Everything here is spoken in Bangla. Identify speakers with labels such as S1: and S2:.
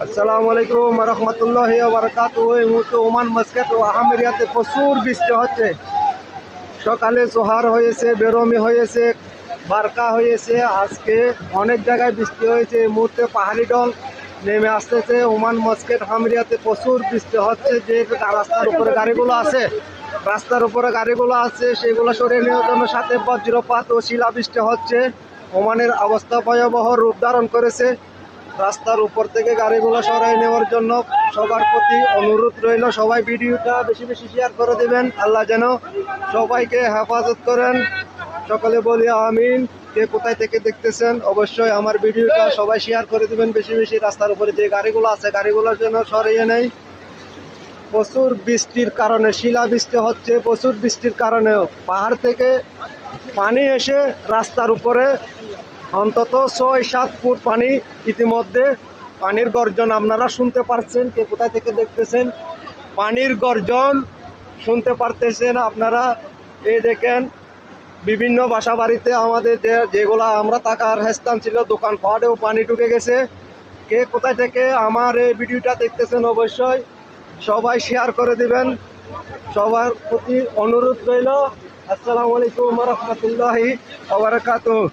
S1: আসসালামু আলাইকুম রহমতুল্লাহি ওয়া বারাকাতুহু। এই মুহূর্তে ওমান মাস্কাট ও আহমেরিয়াতে প্রচুর বৃষ্টি হচ্ছে। সকালে জোহার হয়েছে, বেরমি হয়েছে, বারকা হয়েছে। আজকে অনেক জায়গায় বৃষ্টি হয়েছে। এই মুহূর্তে পাহাড়ি ঢল নেমে আসতেছে। ওমান মাস্কাট আহমেরিয়াতে প্রচুর বৃষ্টি হচ্ছে। যে রাস্তার উপরে গাড়িগুলো আছে সেগুলো সরিয়ে নেওয়ার জন্য সাথে বজ্রপাত ও শিলাবৃষ্টি হচ্ছে। ওমানের অবস্থা ভয়াবহ রূপ ধারণ করেছে। রাস্তার উপর থেকে গাড়িগুলো সরাই নেওয়ার জন্য সবার প্রতি অনুরোধ রইল, সবাই ভিডিওটা বেশি বেশি শেয়ার করে দেবেন। আল্লাহ যেন সবাইকে হেফাজত করেন। সকলে বলি আমিন। কে কোথায় থেকে দেখতেছেন অবশ্যই আমার ভিডিওটা সবাই শেয়ার করে দিবেন বেশি বেশি। রাস্তার উপরে যে গাড়িগুলো আছে গাড়িগুলোর জন্য সরিয়ে নেই। প্রচুর বৃষ্টির কারণে শিলাবৃষ্টি হচ্ছে। প্রচুর বৃষ্টির কারণেও পাহাড় থেকে পানি এসে রাস্তার উপরে অন্তত 6-7 ফুট পানি। ইতিমধ্যে পানির গর্জন আপনারা শুনতে পারছেন। কে কোথায় থেকে দেখতেছেন পানির গর্জন শুনতে পারতেছেন আপনারা। এই দেখেন বিভিন্ন বাসা বাড়িতে আমাদের যেগুলো আমরা থাকার স্থান ছিল, দোকান পাহাড়েও পানি ঢুকে গেছে। কে কোথায় থেকে আমার এই ভিডিওটা দেখতেছেন অবশ্যই সবাই শেয়ার করে দিবেন। সবার প্রতি অনুরোধ রইল। আসসালামু আলাইকুম রহমতুল্লাহি ওয়া বারাকাতুহু।